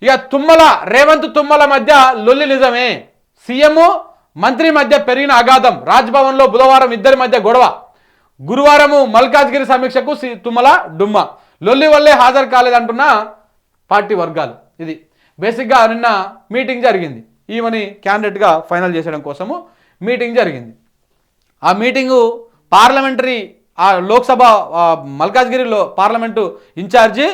ఇక రేవంత్ తుమ్మల మధ్య లొల్లి నిజమే. సీఎం మంత్రి మధ్య పెరిగిన అగాధం. రాజ్భవన్లో బుధవారం ఇద్దరి మధ్య గొడవ. గురువారం మల్కాజ్గిరి సమీక్షకు తుమ్మల డుమ్మ. లొల్లి వల్లే హాజరు కాలేదంటున్న పార్టీ వర్గాలు. ఇది బేసిక్గా నిన్న మీటింగ్ జరిగింది. ఈమెని క్యాండిడేట్గా ఫైనల్ చేసడం కోసము మీటింగ్ జరిగింది. ఆ మీటింగు పార్లమెంటరీ లోక్సభ మల్కాజ్గిరిలో పార్లమెంటు ఇన్ఛార్జి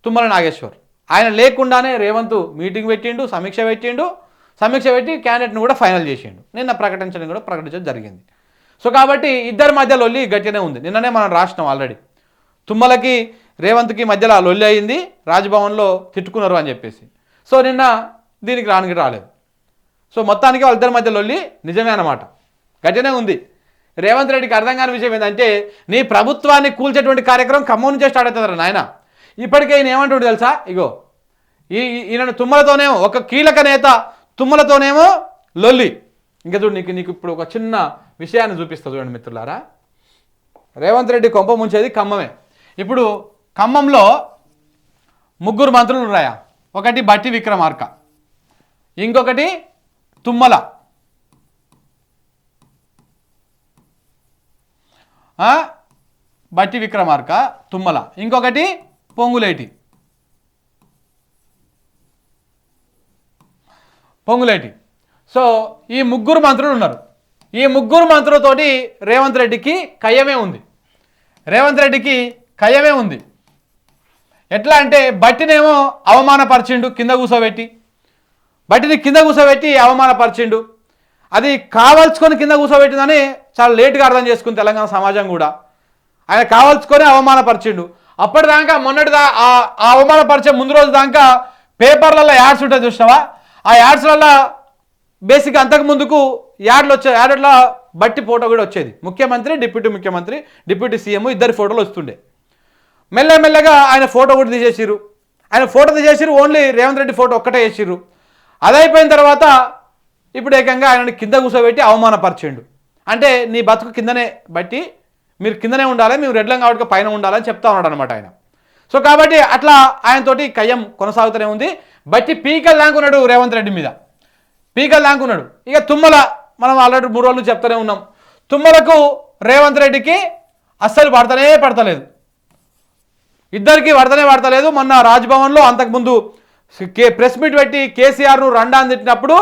తుమ్మల నాగేశ్వర్. ఆయన లేకుండానే రేవంత్ మీటింగ్ పెట్టిండు, సమీక్ష పెట్టి క్యాండిడేట్ను కూడా ఫైనల్ చేసిండు. నిన్న ప్రకటించడం జరిగింది. సో కాబట్టి ఇద్దరి మధ్య లొల్లి గట్టిగానే ఉంది. నిన్ననే మనం రాసినాం ఆల్రెడీ. తుమ్మలకి రేవంత్కి మధ్యలో లొల్లి అయింది, రాజ్భవన్లో తిట్టుకున్నారు అని చెప్పేసి. సో నిన్న దీనికి రాలేదు. సో మొత్తానికి వాళ్ళిద్దరి మధ్య లొల్లి నిజమే అన్నమాట, గట్టిగానే ఉంది. రేవంత్ రెడ్డికి అర్థం కాని విషయం ఏంటంటే, నీ ప్రభుత్వాన్ని కూల్చేటువంటి కార్యక్రమం ఖమ్మం నుంచే స్టార్ట్ అవుతుంది నాయన. ఇప్పటికే ఈయన ఏమంటాడు తెలుసా, ఇగో ఈయన తుమ్మలతోనేమో ఒక కీలక నేత తుమ్మలతోనేమో లొల్లి. ఇంకా చూడు నీకు ఇప్పుడు ఒక చిన్న విషయాన్ని చూపిస్తా చూడండి మిత్రులారా. రేవంత్ రెడ్డి కొంప ముంచేది ఖమ్మమే. ఇప్పుడు ఖమ్మంలో 3 మంత్రులు ఉన్నాయా. ఒకటి బట్టి విక్రమార్క, ఇంకొకటి తుమ్మల, బట్టి విక్రమార్క తుమ్మల, ఇంకొకటి పొంగులేటి. సో ఈ 3 మంత్రులు ఉన్నారు. ఈ 3 మంత్రులతోటి రేవంత్ రెడ్డికి కయ్యమే ఉంది. ఎట్లా అంటే బట్టినేమో అవమానపరిచిండు, బట్టిని కింద కూర్చోబెట్టి అవమానపరిచిండు. అది కావాల్చుకొని కింద కూర్చోబెట్టిందని చాలా లేటుగా అర్థం చేసుకుంది తెలంగాణ సమాజం కూడా. ఆయన కావాల్చుకొని అవమానపరిచిండు. అప్పటిదాకా ఆ అవమానపరిచే ముందు రోజు దాకా పేపర్లలో యాడ్స్ ఉంటాయి చూసినావా. ఆ యాడ్స్లలో బేసిక్గా అంతకు ముందుకు యాడ్లో బట్టి ఫోటో కూడా వచ్చేది. ముఖ్యమంత్రి, డిప్యూటీ ముఖ్యమంత్రి, డిప్యూటీ సీఎం ఇద్దరి ఫోటోలు వస్తుండే. మెల్లగా ఆయన ఫోటో కూడా తీసేసిర్రు. ఓన్లీ రేవంత్ రెడ్డి ఫోటో ఒక్కటే వేసిర్రు. అదైపోయిన తర్వాత ఇప్పుడు ఏకంగా ఆయనని కింద కూర్చోబెట్టి అవమానపరిచిండు. అంటే నీ బతుకు కిందనే బట్టి, మీరు కిందనే ఉండాలి, మీరు రెడ్లం కాబట్టి పైన ఉండాలని చెప్తా ఉన్నాడు అనమాట ఆయన. సో కాబట్టి అట్లా ఆయనతోటి కయ్యం కొనసాగుతూనే ఉంది. బట్టి పీకల్ లాంకున్నాడు రేవంత్ రెడ్డి మీద, ఇక తుమ్మల మనం ఆల్రెడీ 3 రోజులు చెప్తూనే ఉన్నాం. తుమ్మలకు రేవంత్ రెడ్డికి అస్సలు పడతలేదు, ఇద్దరికి పడతలేదు. మొన్న రాజ్భవన్లో అంతకుముందు ప్రెస్ మీట్ పెట్టి కేసీఆర్ను రండాన్ని తిట్టినప్పుడు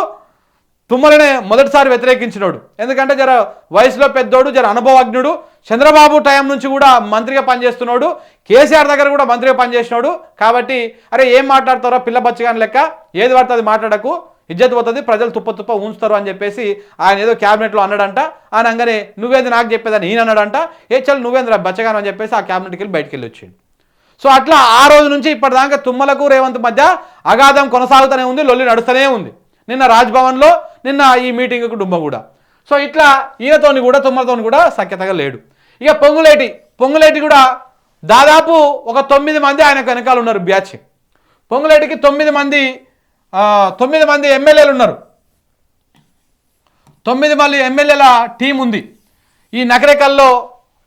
తుమ్మలనే మొదటిసారి వ్యతిరేకించినోడు. ఎందుకంటే జర వయసులో పెద్దోడు, జర అనుభవజ్ఞుడు, చంద్రబాబు టైం నుంచి కూడా మంత్రిగా పనిచేస్తున్నాడు, కేసీఆర్ దగ్గర కూడా మంత్రిగా పనిచేసినాడు. కాబట్టి అరే ఏం మాట్లాడతారో పిల్ల బచ్చగాని లెక్క, ఏది పడుతుంది మాట్లాడకు, ఇజ్జత్ పోతుంది, ప్రజలు తుప్ప ఉంచుతారు అని చెప్పేసి ఆయన ఏదో క్యాబినెట్లో అన్నాడంట. ఆయన అనగానే నువ్వేంది నాకు చెప్పేదని ఈయన అన్నాడంట. చల్ నువ్వేంద్ర బచ్చగాను అని చెప్పేసి ఆ క్యాబినెట్కి వెళ్ళి బయటికి వెళ్ళి వచ్చిండు. సో అట్లా ఆ రోజు నుంచి ఇప్పటిదాకా తుమ్మలకు రేవంత్ మధ్య అగాధం కొనసాగుతూనే ఉంది, లొల్లి నడుస్తూనే ఉంది. నిన్న రాజ్భవన్లో, నిన్న ఈ మీటింగ్కు డుమ్మ కూడా. సో ఇట్లా ఈయనతోని కూడా తుమ్మలతోని కూడా సఖ్యతగా లేడు. ఇక పొంగులేటి కూడా దాదాపు ఒక 9 మంది ఆయన వెనకాల ఉన్నారు బ్యాచ్. పొంగులేటికి 9 మంది ఎమ్మెల్యేలు ఉన్నారు. 9 మంది ఎమ్మెల్యేల టీం ఉంది. ఈ నకరేకల్లో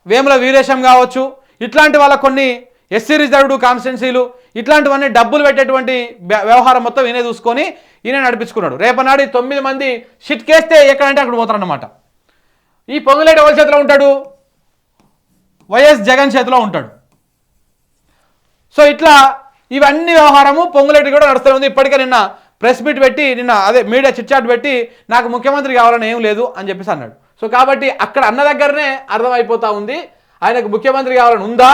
వేముల వీరేశం కావచ్చు, ఇట్లాంటి వాళ్ళ కొన్ని ఎస్సీ రిజర్వ్డ్ కాన్స్టిట్యున్సీలు, ఇట్లాంటివన్నీ డబ్బులు పెట్టేటువంటి వ్యవహారం మొత్తం ఈయన చూసుకొని ఈయన నడిపించుకున్నాడు. రేపనాడు 9 మంది షిట్ కేస్తే ఎక్కడంటే అక్కడ పోతారన్నమాట. ఈ పొంగులేటి ఎవరి చేతిలో ఉంటాడు, వైఎస్ జగన్ చేతిలో ఉంటాడు. సో ఇట్లా ఇవన్నీ వ్యవహారము పొంగులేటి కూడా నడుస్తూనే ఉంది. ఇప్పటికే నిన్న ప్రెస్ మీట్ పెట్టి, మీడియా చిట్చాట్ పెట్టి నాకు ముఖ్యమంత్రి కావాలని ఏం లేదు అని చెప్పేసి అన్నాడు. సో కాబట్టి అక్కడ అన్న దగ్గరనే అర్థమైపోతా ఉంది ఆయనకు ముఖ్యమంత్రి కావాలని ఉందా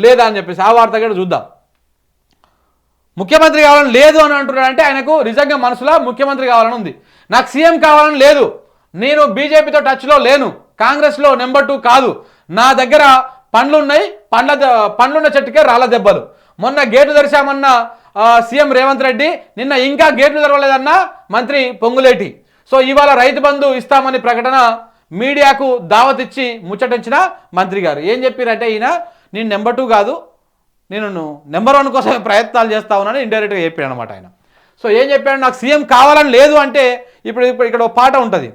లేదా అని చెప్పేసి. ఆ వార్త కూడా చూద్దాం. ముఖ్యమంత్రి కావాలని లేదు అని అంటున్నాడంటే ఆయనకు నిజంగా మనసులో ముఖ్యమంత్రి కావాలని ఉంది. నాకు సీఎం కావాలని లేదు, నేను బీజేపీతో టచ్లో లేను, కాంగ్రెస్లో నెంబర్ 2 కాదు, నా దగ్గర పండ్లున్నాయి, పండ్లున్న చెట్టుకే రాళ్ళ దెబ్బలు. మొన్న గేట్లు తెరిచామన్న సీఎం రేవంత్ రెడ్డి, నిన్న ఇంకా గేట్లు తెరవలేదన్న మంత్రి పొంగులేటి. సో ఇవాళ రైతు బంధు ఇస్తామని ప్రకటన మీడియాకు దావత్ ఇచ్చి ముచ్చటించిన మంత్రి గారు ఏం చెప్పారంటే, ఈయన నేను నెంబర్ 2 కాదు, నేను నెంబర్ 1 కోసం ప్రయత్నాలు చేస్తా ఉన్నాను ఇండైరెక్ట్గా చెప్పాడు అనమాట ఆయన. సో ఏం చెప్పాడు, నాకు సీఎం కావాలని లేదు అంటే ఇప్పుడు ఇక్కడ ఒక పాట ఉంటుంది,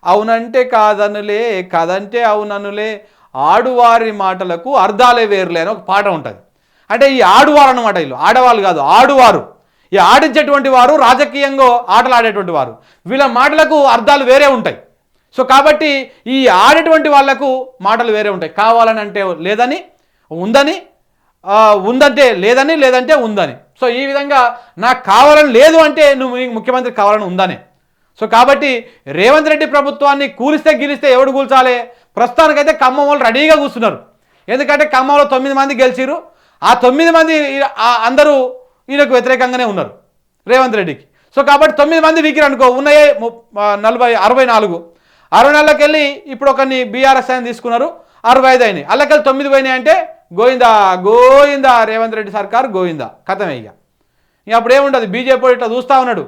అవునంటే కాదనులే కాదంటే అవుననులే ఆడువారి మాటలకు అర్థాలే వేరులే అని ఒక పాట ఉంటుంది. అంటే ఈ ఆడువారు అనమాట, వీళ్ళు ఆడవాళ్ళు కాదు, ఆడువారు. ఈ ఆడించేటువంటి వారు రాజకీయంగా ఆటలు ఆడేటువంటి వారు, వీళ్ళ మాటలకు అర్థాలు వేరే ఉంటాయి. సో కాబట్టి ఈ ఆడేటువంటి వాళ్లకు మాటలు వేరే ఉంటాయి. కావాలని అంటే లేదని, ఉందని, ఉందంటే లేదని, లేదంటే ఉందని. సో ఈ విధంగా నాకు కావాలని లేదు అంటే నువ్వు ముఖ్యమంత్రి కావాలని ఉందని. సో కాబట్టి రేవంత్ రెడ్డి ప్రభుత్వాన్ని కూలిస్తే గెలిస్తే ఎవడు కూల్చాలి? ప్రస్తుతానికైతే ఖమ్మం వాళ్ళు రెడీగా కూర్చున్నారు. ఎందుకంటే ఖమ్మంలో 9 మంది గెలిచిరు. ఆ 9 మంది అందరూ ఈయనకు వ్యతిరేకంగానే ఉన్నారు, రేవంత్ రెడ్డికి. సో కాబట్టి 9 మంది వీకిరు అనుకో, ఉన్నాయే 64కి వెళ్ళి ఇప్పుడు ఒకరిని బీఆర్ఎస్ అని తీసుకున్నారు, 65 అయినాయి. అల్లకెళ్ళి 9 పోయినాయి అంటే గోయిందా గోయిందా, రేవంత్ రెడ్డి సర్కారు గోయిందా, కథమే. ఇక అప్పుడు ఏముండదు, బీజేపీ ఇట్లా చూస్తూ ఉన్నాడు,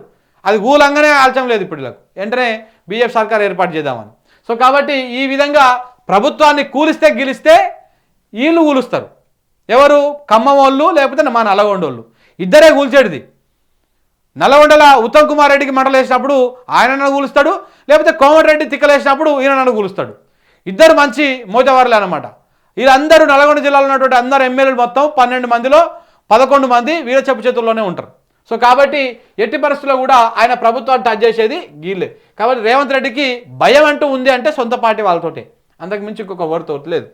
అది గూలంగానే ఆల్చం లేదు ఇప్పుడు వీళ్ళకు, వెంటనే బీజేపీ సర్కారు ఏర్పాటు చేద్దామని. సో కాబట్టి ఈ విధంగా ప్రభుత్వాన్ని కూలిస్తే గెలిస్తే వీళ్ళు కూలుస్తారు. ఎవరు? ఖమ్మం వాళ్ళు, లేకపోతే మా నల్లగొండోళ్ళు, ఇద్దరే కూల్చేటిది. నల్లగొండల ఉత్తమ్ కుమార్ రెడ్డికి మంటలు వేసినప్పుడు ఆయన నన్ను కూలుస్తాడు, లేకపోతే కోమటిరెడ్డి తిక్కలేసినప్పుడు ఈయన నన్ను కూలుస్తాడు. ఇద్దరు మంచి మోతవారులే అనమాట. వీళ్ళందరూ నల్గొండ జిల్లాలో ఉన్నటువంటి అందరు ఎమ్మెల్యేలు మొత్తం 12 మందిలో 11 మంది వీళ్ళ చెప్పు చేతుల్లోనే ఉంటారు. సో కాబట్టి ఎట్టి పరిస్థితుల్లో కూడా ఆయన ప్రభుత్వాన్ని టచ్ చేసేది గీళ్ళే. కాబట్టి రేవంత్ రెడ్డికి భయం అంటూ ఉంది అంటే సొంత పార్టీ వాళ్ళతోటే, అంతకు మించి ఇంకొక వర్డ్ తోటి లేదు.